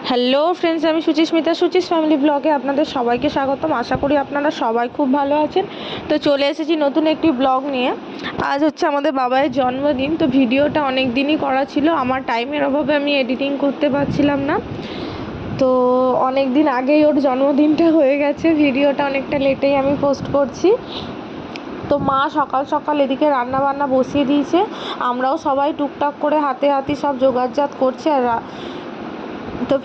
Hello friends, আমি Suchismita, Suchi's family ব্লগে আপনাদের সবাইকে স্বাগতম। আশা করি আপনারা সবাই খুব ভালো আছেন। তো চলে এসেছি নতুন একটি ব্লগ নিয়ে। আজ হচ্ছে আমাদের বাবাইয়ের জন্মদিন। তো ভিডিওটা অনেক দিনই করা ছিল, আমার টাইমের অভাবে আমি এডিটিং করতে পারছিলাম না। তো অনেক দিন আগেই ওর জন্মদিনটা হয়ে গেছে, ভিডিওটা অনেকটা লেটেই আমি পোস্ট করছি। তো মা সকাল সকাল এদিকে রান্না বান্না বসিয়ে দিয়েছে, আমরাও সবাই টুকটাক করে হাতে হাতে সব জোগাড়জাত করছি। তো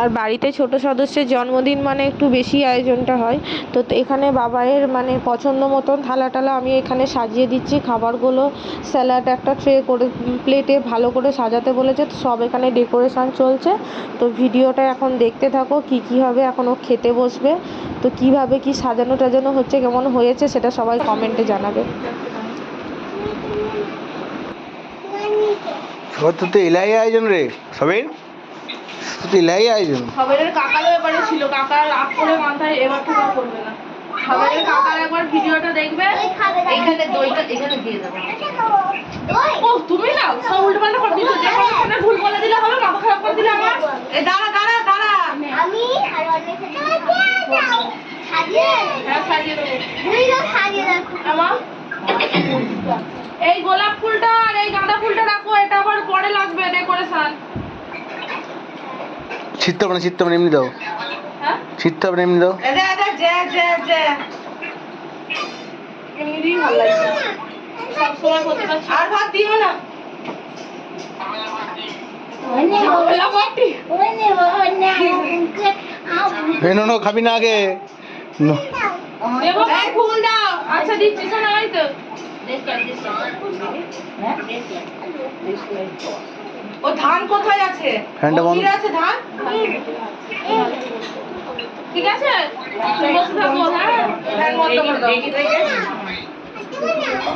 আর বাড়িতে ছোট সদস্যের জন্মদিন মানে একটু বেশি আয়োজনটা হয়। তো এখানে বাবাইয়ের মানে পছন্দ মতন থালা টালা আমি এখানে সাজিয়ে দিচ্ছি। খাবারগুলো স্যালাড একটা ট্রে করে প্লেটে ভালো করে সাজাতে বলেছে, তো সব এখানে ডেকোরেশন চলছে। তো ভিডিওটা এখন দেখতে থাকো, কি হবে। এখন ও খেতে বসবে, তো কিভাবে কি সাজানো টাজানো হচ্ছে, কেমন হয়েছে সেটা সবাই কমেন্টে জানাবে। তো এলাই আয়োজন রে সবের, তো এলাই আয়োজন সবের কাকারও এবারে ছিল, কাকার রাগ করে মাথায় এবার থেকে করবে না। সবের কাকার একবার ভিডিওটা দেখবে, এখানে দইটা এখানে দিয়ে দেবো। ও তুমি না সব উল্টোপাল্টা করে দিচ্ছ, যে কোনো সময় ভুল বলে দিলে হবে, মাথা খারাপ করে দিলে আমার। এই দাঁড়া দাঁড়া দাঁড়া, আমি আর অনেক সাজিয়ে হ্যাঁ সাজিয়ে দেবো। দুইটা সাজিয়ে রাখো আমার এই গোলাপ ফুলটা আর এই গাঁদা ফুলটা রাখো, এটা আবার পরে লাগবে ডেকোরেশন। শীত হবে না, শীত হবে না, এমনি দাও। হ্যাঁ শীত হবে না, এমনি দাও। এমনি দিয়েই ভালো লাগছে, সব সময় করতে পারছি। আর ভাত দিও না, নো খাবি না আগে। দেবো ফুল দাও। আচ্ছা দিচ্ছি, শোনা হয় তো। ও ধান কোথায় আছে? ফ্যানটা বন্ধ আছে ধান, ঠিক আছে বসে থাকো। হ্যাঁ ফ্যান বন্ধ করে দাও।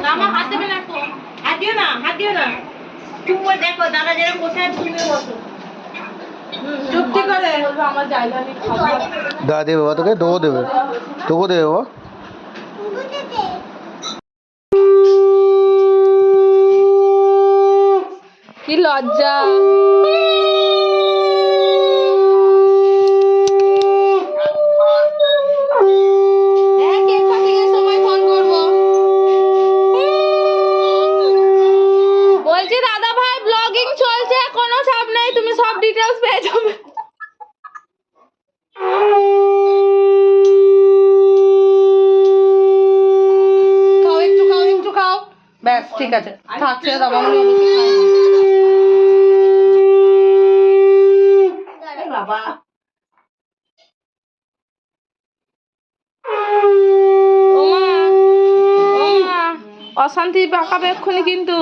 না আমার হাত দেবে না, তো হাত দিও না, হাত দিও না। তুমি দেখো দাদা যেরকম বসে আছে তুমি বসো চুপটি করে। বলবো আমার জায়গা নেই, দা দেবে বাবা, তোকে দেবো দেবে, তোকে দেবে বাবা। কি লজ্জা। বলছি দাদা ভাই ব্লগিং চলছে, কোনো চাপ নেই, তুমি সব ডিটেলস পেয়ে যাবে। খাও একটু, খাও একটু, খাও ব্যাস ঠিক আছে, থাক ছেড়ে দাও। মামনি বাবা অশান্তি পাকাবে এক্ষুনি কিন্তু।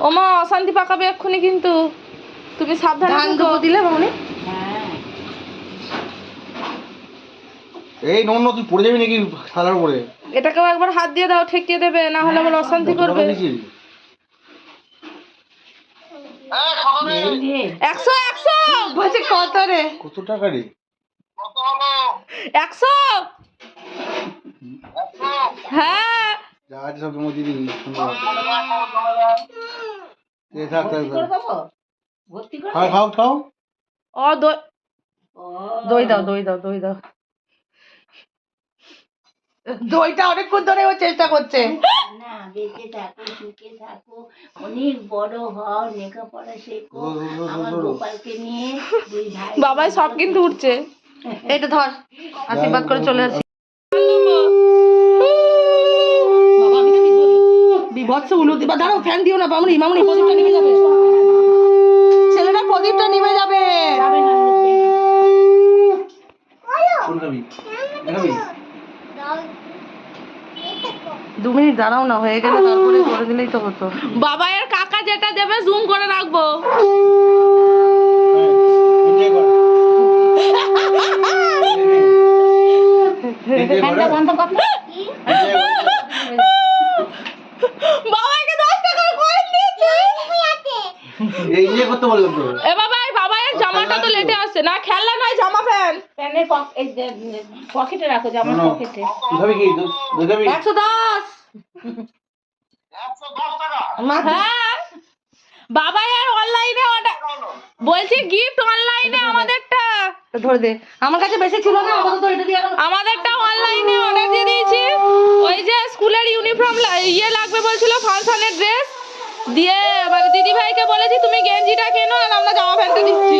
ওমা অশান্তি পাকাবে এক্ষুনি কিন্তু, তুমি সাবধানে দেবো দিলে মামনি। এই নন তুই পড়ে যাবি নাকি থালার উপরে? এটাকেও একবার হাত দিয়ে দাও, ঠেকিয়ে দেবে, না হলে আবার অশান্তি করবে। 100 100 বলছে কত রে? কত টাকা রে? 100 হ্যাঁ যা আছে সব মধ্যে দিবি। থাক থাক খাও খাও খাও। ও দই দাও, দই দাও, দই দাও। দইটা অনেকক্ষণ ধরে ও চেষ্টা করছে। না বেঁচে থাকো, সুখে থাকো, অনেক বড় হও, লেখাপড়া শেখো। আমার গোপালকে নিয়ে দুই ভাই বাবাই সব কিন্তু উঠছে। এটা ধর, আশীর্বাদ করে চলে আসি। বাবা আমি বিভৎস উলু দিবা। দাঁড়াও, ফ্যান দিও না মামনি, মামনি প্রদীপটা নিভে যাবে, ছেলেটা প্রদীপটা নিভে যাবে। কোন খাবি? খাবি? 2 মিনিট দাঁড়াও না, হয়ে গেলে তারপরে করে দিলেই তো হতো। বাবাইয়ের কাকা যেটা দেবে জুম করে রাখবো। বাবাইকে 10 টাকার কয়েন দিয়েছে। এই যে করতে বললাম তো। এ বাবাইয়ের জামাটা তো লেটে আসছে না, খেলনা নয় জামা প্যান্ট। প্যানের পকেটে রাখো, জামার পকেটে। তুই খাবি কি? তুই খাবি? 110 হ্যাঁ বাবাইয়ের অনলাইনে অর্ডার, বলছি গিফট অনলাইনে আমাদের তো ধরে দে, আমার কাছে বেশি ছিল না, আপাতত এটা দিয়ে এখন আমাদেরটা অনলাইনে অর্ডার দিয়ে দিয়েছি। ওই যে স্কুলের ইউনিফর্ম ইয়ে লাগবে বলছিল, ফাংশনের ড্রেস দিয়ে, মানে দিদি ভাইকে বলেছি তুমি গেঞ্জিটা কেনো আর আমরা জামা প্যান্টটা দিচ্ছি।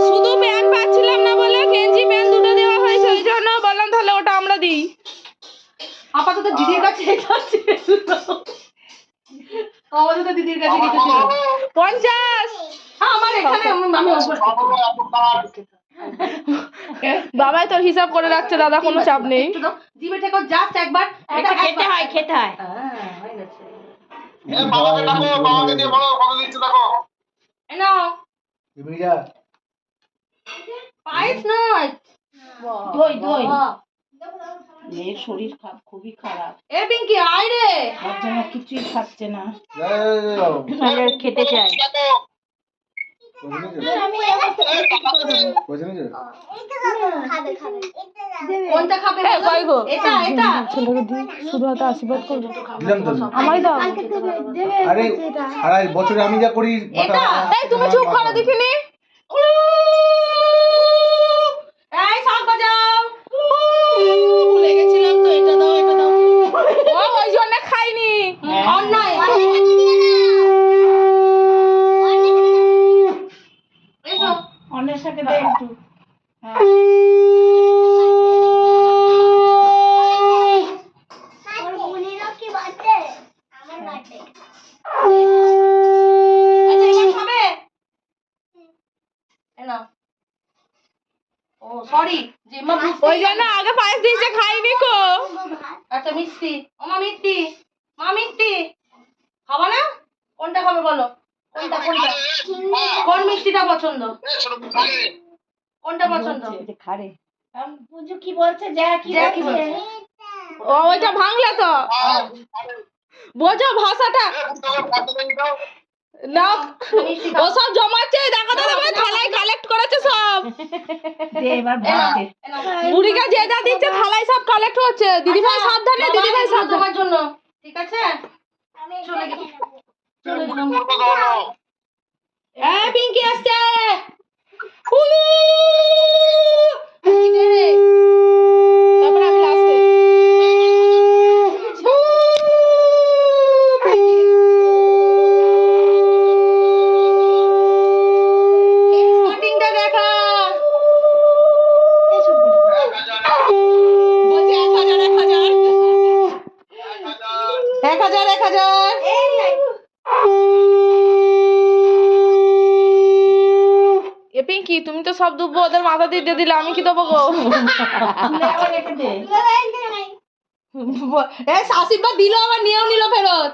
শুধু প্যান্ট পাচ্ছিলাম না বলে গেঞ্জি প্যান্ট দুটো দেওয়া হয়েছে, ওই জন্য বললাম তাহলে ওটা আমরা দিই। আপাতত দিদির কাছে এটা ছিল। আপাতত দিদির কাছে এটা ছিল। 50। হ্যাঁ, আমার এখানে আমি বাবাই তোর হিসাব করে রাখছে দাদা, কোনো চাপ নেই। একটু দাও, জিভে ঠেকো জাস্ট একবার, এটা খেতে হয়, খেতে হয়। হ্যাঁ, হয়ে গেছে। বাবাকে ডাকো, বাবাকে দিয়ে বলো কত দিচ্ছ দেখো। এই নাও, এমনিটা পায়েস নয়, দই দই। মেয়ের শরীর খুবই খারাপ, এ পিঙ্কি আয় রে। তার জন্য কিছুই খাচ্ছে না, যাও খেতে চায়। কোনটা খাবে এ, বলো? কই গো? এটা এটা ছেলেকে দিই, শুধু হাতে আশীর্বাদ করবো। দিলাম তো। আমায় দাও। আরে সারা বছরে আমি যা করি এটা? এই তুমি চুপ করো দেখিনি। এই শাক বাজাও। ভুলে গেছিলাম তো, এটা দাও এটা দাও। ও ওই জন্য খাইনি। অন্যায়। এসো। অন্যের সাথে দে একটু। আচ্ছা, এবার খাবে? এই নাও। ও সরি, যে মা ওই জন্য আগে পায়েস দিয়েছে, খাইনি কো। আচ্ছা মিষ্টি, ও মা মিষ্টি, মা মিষ্টি খাবা না? কোনটা খাবে বলো? কোনটা কোনটা? কোন মিষ্টিটা পছন্দ? কোনটা পছন্দ? খারে পুজো কি বলছে, যা কি যা কি বলছে? বলছে? ও ওইটা ভাঙলে তো, বোঝো ভাষাটা না। ও সব জমাচ্ছে, দেখো দাদা ভাই থালায় কালেক্ট করেছে সব। দে এবার এই নাও, ভাত দে। এই নাও। বুড়িকে যে যা দিচ্ছে থালায় সব কালেক্ট হচ্ছে। দিদি ভাই সাবধানে, দিদি ভাই বাবা, এগুলো সাবধানে। তোমার জন্য, ঠিক আছে? চলে গেলাম, চলে গেলাম। এই পিঙ্কি আসছে। তারপরে আমি লাস্টে। স্টার্টিংটা দেখা। বলছে 1000 1000। 1000 1000। এ পিঙ্কি তুমি তো সব দুব্বো ওদের মাথা দিয়ে দিলে, আমি কি দেবো গো? আবার রেখে দে। এ আশীর্বাদ দিল আবার নিয়েও নিল ফেরত।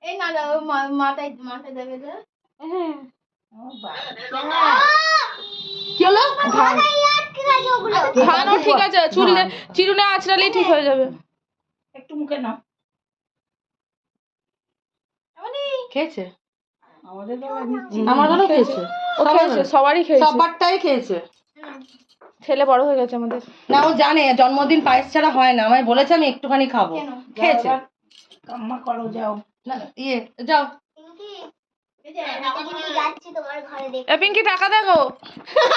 এই না না, মাথায় মাথায় দেবে তো। ও বাবা, কি হলো? ধানও ঠিক আছে, চুল চিরুনে আঁচড়ালেই ঠিক হয়ে যাবে। একটু মুখে নাও। খেয়েছে? আমাদের বাবা নিচ্ছে। আমার ভালো খেয়েছে, ও খেয়েছে, সবারই খেয়েছে। সবারটাই খেয়েছে। ছেলে বড় হয়ে গেছে আমাদের। না ও জানে জন্মদিন পায়েস ছাড়া হয় না, আমায় বলেছে আমি একটুখানি খাবো। খেয়েছে। কাম্মা করো যাও। না ইয়ে যাও। এ পিঙ্কি টাকা দেখো।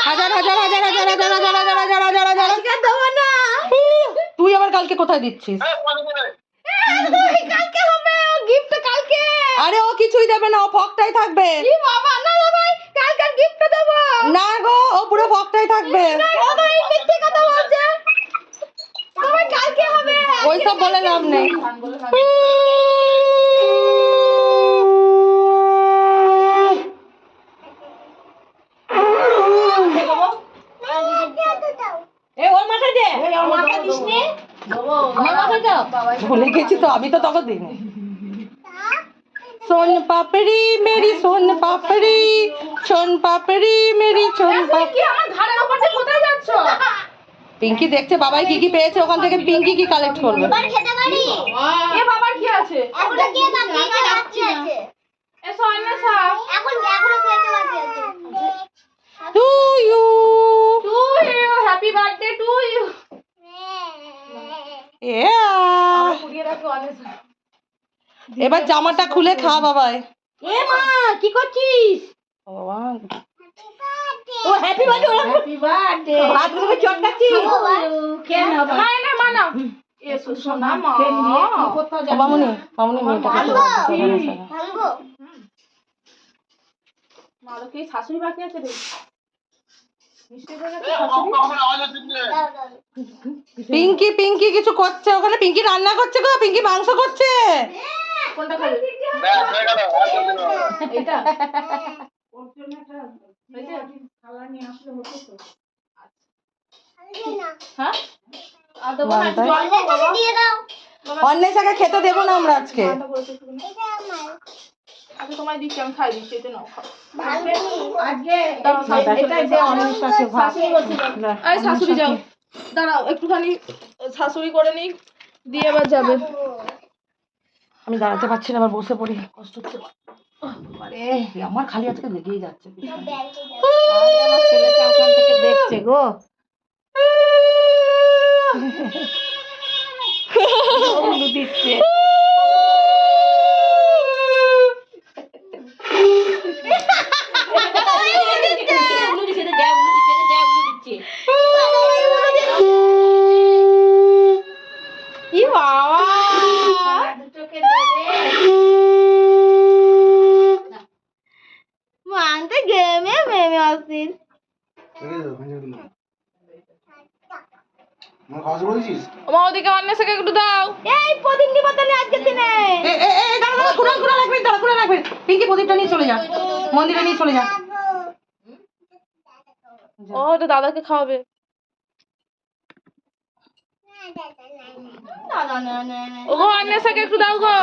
হাজার হাজার হাজার হাজার হাজার হাজার হাজার হাজার হাজার হাজার দেবো না। তুই আবার কালকে কোথায় দিচ্ছিস? কালকে হবে, ও গিফট কালকে। আরে ও কিছুই দেবে না, ও ফকটাই থাকবে। কি বাবা, না না ভাই, কালকে গিফট দেবো। না গো, ও পুরো ফকটাই থাকবে। ও ভাই মিথ্যে কথা বলছে। সবাই কালকে হবে। ওইসব বলে লাভ নেই। এই ওর মাথায় দে। এই ওর মাথায় দিস নে। আমার মাথায় দাও। ভুলে গেছি তো, আমি তো তখন দিইনি। सोन पापड़ी मेरी सोन पापड़ी, सोन पापड़ी मेरी सोन पापड़ी। কি আমার ঘাড়ের উপর দিয়ে কোথায় যাচ্ছ? পিঙ্কি দেখছে বাবাই কি কি পেয়েছে, ওখান থেকে পিঙ্কি কি কালেক্ট করবে। এ বাবার কি আছে? এ সোনা সা। To you to you, happy birthday to you. Yeah. পুড়িয়ে রাখো অনেক। এবার জামাটা খুলে খা বাবাই। এ মা কি করছিস? বাবা ও হ্যাপি বার্থডে, হ্যাপি বার্থডে। ভাত করে চটকাচ্ছিস? কেন বাবা? মা এনে মা নাও। এসো সোনা মা। মামুনি মামুনি মেয়েটা মারো কি শাশুড়ি বাকি আছে রে? মিষ্টি হয়ে গেছে শাশুড়ি। পিঙ্কি পিঙ্কি কিছু করছে ওখানে, পিঙ্কি রান্না করছে গো, পিঙ্কি মাংস করছে। কোনটা খাবে? এটা ওর জন্য একটা খাবার নিয়ে আসলে হতো তো। হ্যাঁ আর দেবো না, একটু জল খাও বাবা। অন্বেষাকে খেতে দেবো না আমরা আজকে। আচ্ছা তোমায় দিচ্ছি, আমি খাই দিচ্ছি, এটা নাও খাও। আজকে এটাই দে অনেকটাকে ভাত। এই শাশুড়ি যাও, দাঁড়াও একটুখানি শাশুড়ি করে নিই, দিয়ে এবার যাবে। আমি দাঁড়াতে পারছি না, আবার বসে পড়ি, কষ্ট হচ্ছে। আরে আমার খালি আজকে লেগেই যাচ্ছে। আমার ছেলেটা ওখান থেকে দেখছে গো। দিচ্ছে কি বাবা মানতে গেমে মেমে আসিস। মা ওদিকে অন্বেষাকে একটু দাও। এই প্রদীপ নিবা তাহলে আজকের দিনে। ঘুরা লাগবে। পিঙ্কি প্রদীপটা নিয়ে চলে যা, মন্দিরে নিয়ে চলে যা। ও তো দাদাকে খাওয়াবে। ওগো অন্বেষাকে একটু দাও গো।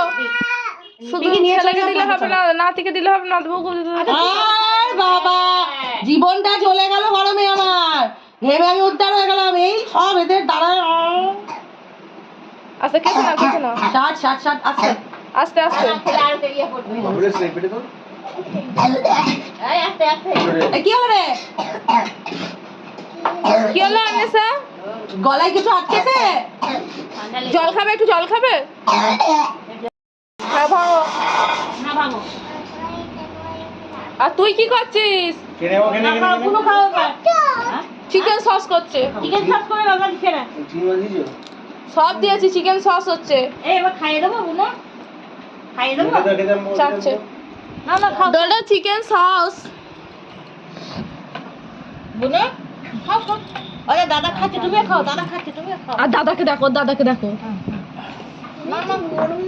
শুধু ছেলেকে দিলে হবে না, নাতিকে দিলে হবে না, দেবো। আর বাবা জীবনটা চলে গেল গরমে আমার, ভেবে আমি উদ্ধার হয়ে গেলাম। এই সব এদের দ্বারায়। আচ্ছা কেটে না কেটে না, ষাট আস্তে আস্তে আস্তে। কি হলো রে? কি হলো অন্বেষা? গলায় কিছু আটকেছে? জল খাবে, একটু জল খাবে? হ্যাঁ ভাঙো। আর তুই কি করছিস? চিকেন সস করছে। চিকেন সস করে বাবা দিছে না। সব দিয়েছি, চিকেন সস হচ্ছে। এই এবার খাইয়ে দেবো বুনো, খাইয়ে দেবো। চাচ্ছে না না খাও দাদা চিকেন সস। বুনো, খাও খাও। আরে দাদা খাচ্ছে তুমিও খাও, দাদা খাচ্ছে তুমিও খাও। আর দাদাকে দেখো, দাদাকে দেখো। না না গরম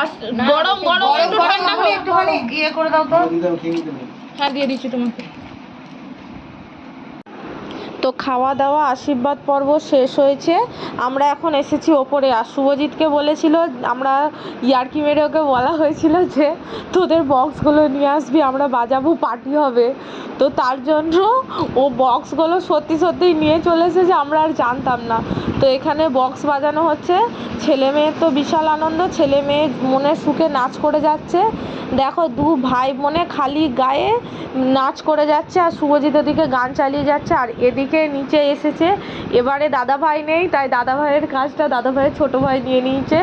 আর গরম গরম একটু ঠান্ডা হোক। একটুখানি ইয়ে করে দাও তো। হ্যাঁ দিয়ে দিচ্ছি তোমাকে। তো খাওয়া দাওয়া আশীর্বাদ পর্ব শেষ হয়েছে, আমরা এখন এসেছি ওপরে। আর শুভজিৎকে বলেছিল, আমরা ইয়ার্কি মেরে ওকে বলা হয়েছিল যে তোদের বক্সগুলো নিয়ে আসবি, আমরা বাজাবো, পার্টি হবে। তো তার জন্য ও বক্সগুলো সত্যি সত্যিই নিয়ে চলে এসেছে, আমরা আর জানতাম না। তো এখানে বক্স বাজানো হচ্ছে, ছেলে মেয়ের তো বিশাল আনন্দ, ছেলে মেয়ে মনের সুখে নাচ করে যাচ্ছে। দেখো দু ভাই বোনে খালি গায়ে নাচ করে যাচ্ছে, আর শুভজিৎ ওদিকে গান চালিয়ে যাচ্ছে। আর এদিকে নিচে এসেছে, এবারে দাদা ভাই নেই, তাই দাদা ভাইয়ের কাজটা দাদা ভাইয়ের ছোটো ভাই নিয়ে নিয়েছে।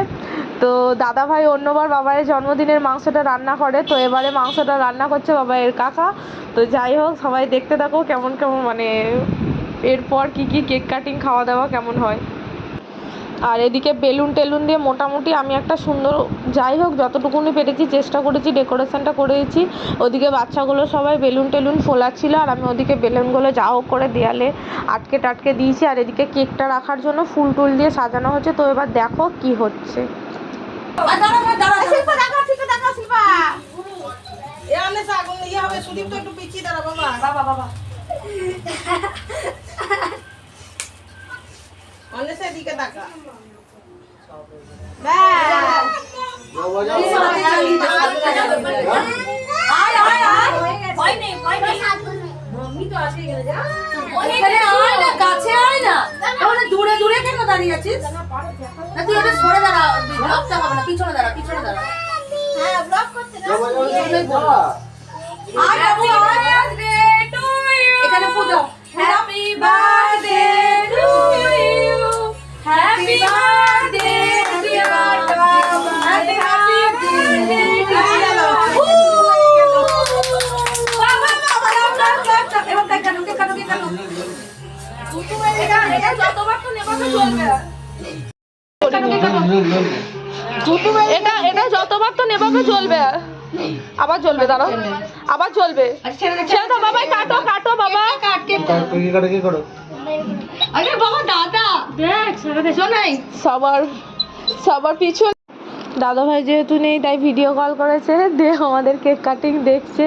তো দাদা ভাই অন্যবার বাবাইয়ের জন্মদিনের মাংসটা রান্না করে, তো এবারে মাংসটা রান্না করছে বাবাইয়ের কাকা। তো যাই হোক, সবাই দেখতে থাকো কেমন কেমন মানে এরপর কি কি কেক কাটিং, খাওয়া দাওয়া কেমন হয়। আর এদিকে বেলুন টেলুন দিয়ে মোটামুটি আমি একটা সুন্দর, যাই হোক যতটুকুনি পেরেছি চেষ্টা করেছি, ডেকোরেশনটা করেছি। ওদিকে বাচ্চাগুলো সবাই বেলুন টেলুন ফোলাচ্ছিল, আর আমি ওদিকে বেলুনগুলো যা হোক করে দেয়ালে আটকে টাটকে দিয়েছি। আর এদিকে কেকটা রাখার জন্য ফুল টুল দিয়ে সাজানো হচ্ছে। তো এবার দেখো কি হচ্ছে। দূরে দূরে কেন দাঁড়িয়ে আছিস? না তুই ওটা সরে দাঁড়া, ব্লকটা হবে না, পিছনে দাঁড়া, পিছনে দাঁড়া। হ্যাঁ ব্লক করতে না। এখানে ফু দাও। Happy birthday to you, happy birthday dear baba, happy এটা যতবার তো নেভাবে চলবে। এটা যতবার তো নেভাবে চলবে। আবার জ্বলবে, দাঁড়াও, আবার জ্বলবে। ছেড়ে দাও বাবাই, কাটো কাটো বাবা। কি করো আরে বাবা দাদা দেখ সারা দেশ নাই সবার পিছনে দাদা ভাই যেহেতু নেই তাই ভিডিও কল করেছে, দিয়ে আমাদের কেক কাটিং দেখছে।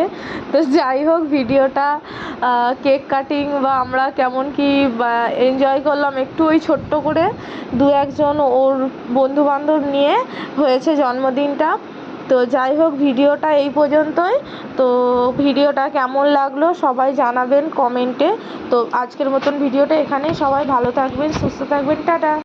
তো যাই হোক, ভিডিওটা কেক কাটিং বা আমরা কেমন কি এনজয় করলাম একটু ওই ছোট্ট করে 2-1 ওর বন্ধু বান্ধব নিয়ে হয়েছে জন্মদিনটা। তো যাই হোক, ভিডিওটা এই পর্যন্তই। তো ভিডিওটা কেমন লাগলো সবাই জানাবেন কমেন্টে। তো আজকের মতন ভিডিওটা এখানেই, সবাই ভালো থাকবেন, সুস্থ থাকবেন, টাটা।